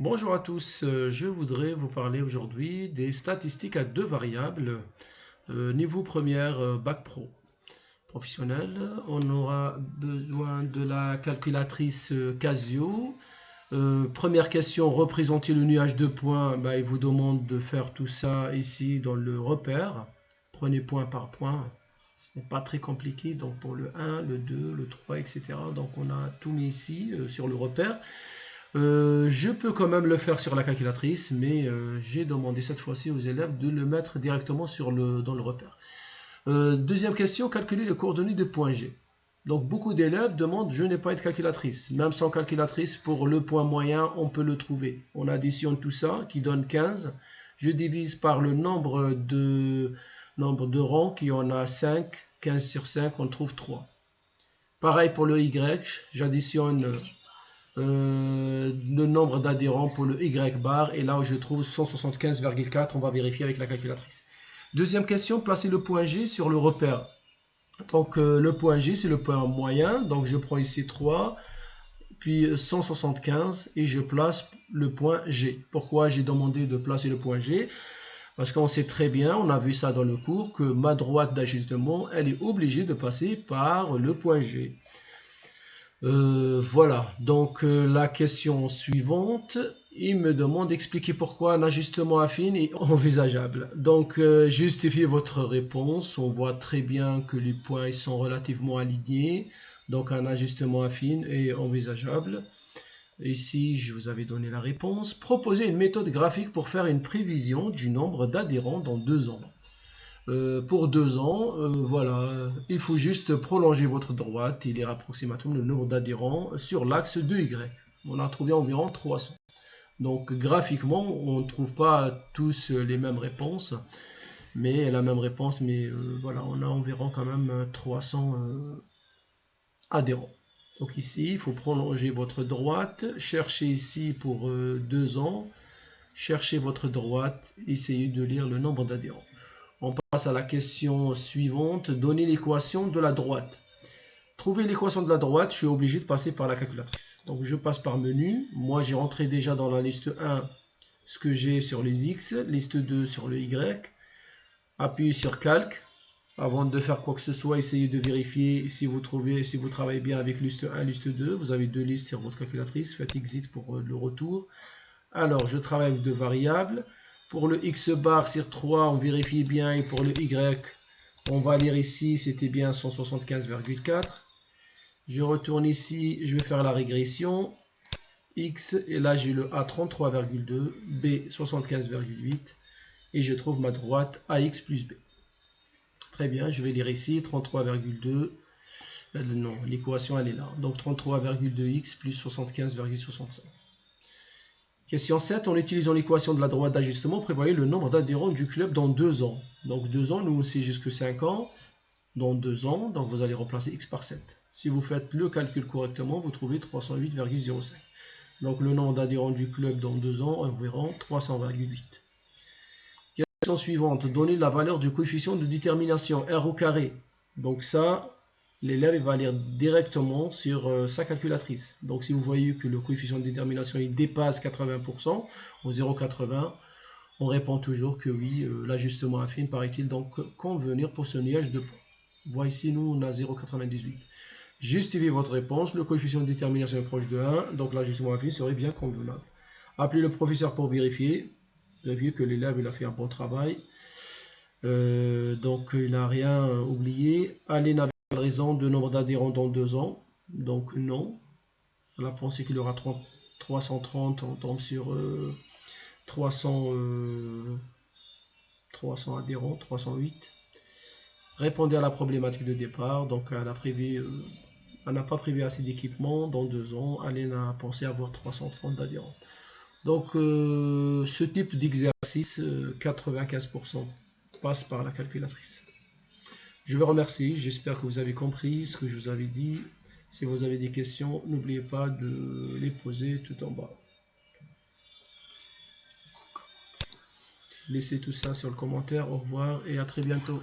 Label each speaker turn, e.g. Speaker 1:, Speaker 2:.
Speaker 1: Bonjour à tous, je voudrais vous parler aujourd'hui des statistiques à deux variables, niveau première bac pro professionnel. On aura besoin de la calculatrice Casio. Première question, représenter le nuage de points. Il vous demande de faire tout ça ici dans le repère. Prenez point par point. Ce n'est pas très compliqué, donc pour le 1, le 2, le 3, etc. Donc on a tout mis ici sur le repère. Je peux quand même le faire sur la calculatrice, mais j'ai demandé cette fois-ci aux élèves de le mettre directement dans le repère. Deuxième question, calculer les coordonnées de point G. Donc beaucoup d'élèves demandent, je n'ai pas de calculatrice. Même sans calculatrice, pour le point moyen, on peut le trouver. On additionne tout ça, qui donne 15. Je divise par le nombre de rangs, qui en a 5. 15 sur 5, on trouve 3. Pareil pour le Y, j'additionne le nombre d'adhérents pour le Y bar, et là où je trouve 175,4, on va vérifier avec la calculatrice. Deuxième question, placer le point G sur le repère. Donc le point G, c'est le point moyen, donc je prends ici 3, puis 175, et je place le point G. Pourquoi j'ai demandé de placer le point G? Parce qu'on sait très bien, on a vu ça dans le cours, que ma droite d'ajustement, elle est obligée de passer par le point G. Voilà, donc la question suivante, il me demande d'expliquer pourquoi un ajustement affine est envisageable. Donc justifiez votre réponse, on voit très bien que les points ils sont relativement alignés, donc un ajustement affine est envisageable. Ici, je vous avais donné la réponse. Proposez une méthode graphique pour faire une prévision du nombre d'adhérents dans 2 ans. Pour 2 ans, voilà, il faut juste prolonger votre droite et lire approximativement le nombre d'adhérents sur l'axe de Y. On a trouvé environ 300. Donc graphiquement, on ne trouve pas tous les mêmes réponses, mais la même réponse, mais voilà, on a environ quand même 300 adhérents. Donc ici, il faut prolonger votre droite, chercher ici pour 2 ans, cherchez votre droite, essayez de lire le nombre d'adhérents. On passe à la question suivante. Donner l'équation de la droite. Trouver l'équation de la droite, je suis obligé de passer par la calculatrice. Donc je passe par menu. Moi, j'ai rentré déjà dans la liste 1 ce que j'ai sur les X, liste 2 sur le Y. Appuyez sur calque. Avant de faire quoi que ce soit, essayez de vérifier si vous travaillez bien avec liste 1, liste 2. Vous avez deux listes sur votre calculatrice. Faites exit pour le retour. Alors, je travaille avec deux variables. Pour le X bar sur 3, on vérifie bien. Et pour le Y, on va lire ici, c'était bien 175,4. Je retourne ici, je vais faire la régression. X, et là j'ai le A 33,2, B 75,8. Et je trouve ma droite AX plus B. Très bien, je vais lire ici 33,2. Non, l'équation elle est là. Donc 33,2x plus 75,65. Question 7. En utilisant l'équation de la droite d'ajustement, prévoyez le nombre d'adhérents du club dans 2 ans. Donc 2 ans, nous aussi jusque 5 ans. Dans 2 ans, donc vous allez remplacer x par 7. Si vous faites le calcul correctement, vous trouvez 308,05. Donc le nombre d'adhérents du club dans 2 ans, environ 300,8. Question suivante. Donnez la valeur du coefficient de détermination R au carré. Donc ça, l'élève va lire directement sur sa calculatrice. Donc si vous voyez que le coefficient de détermination il dépasse 80%, au 0,80, on répond toujours que oui, l'ajustement affine paraît-il donc convenir pour ce nuage de points. Voici, nous, on a 0,98. Justifiez votre réponse. Le coefficient de détermination est proche de 1, donc l'ajustement affine serait bien convenable. Appelez le professeur pour vérifier. Vérifiez que l'élève il a fait un bon travail. Donc, il n'a rien oublié. Allez, n'avait pas raison de nombre d'adhérents dans 2 ans. Donc, non. On a pensé qu'il y aura 330. On tombe sur 300 adhérents, 308. Répondez à la problématique de départ. Donc, elle n'a pas prévu assez d'équipement dans 2 ans. Elle a pensé avoir 330 adhérents. Donc, ce type d'exercice, 95% passe par la calculatrice. Je vous remercie. J'espère que vous avez compris ce que je vous avais dit. Si vous avez des questions, n'oubliez pas de les poser tout en bas. Laissez tout ça sur le commentaire. Au revoir et à très bientôt.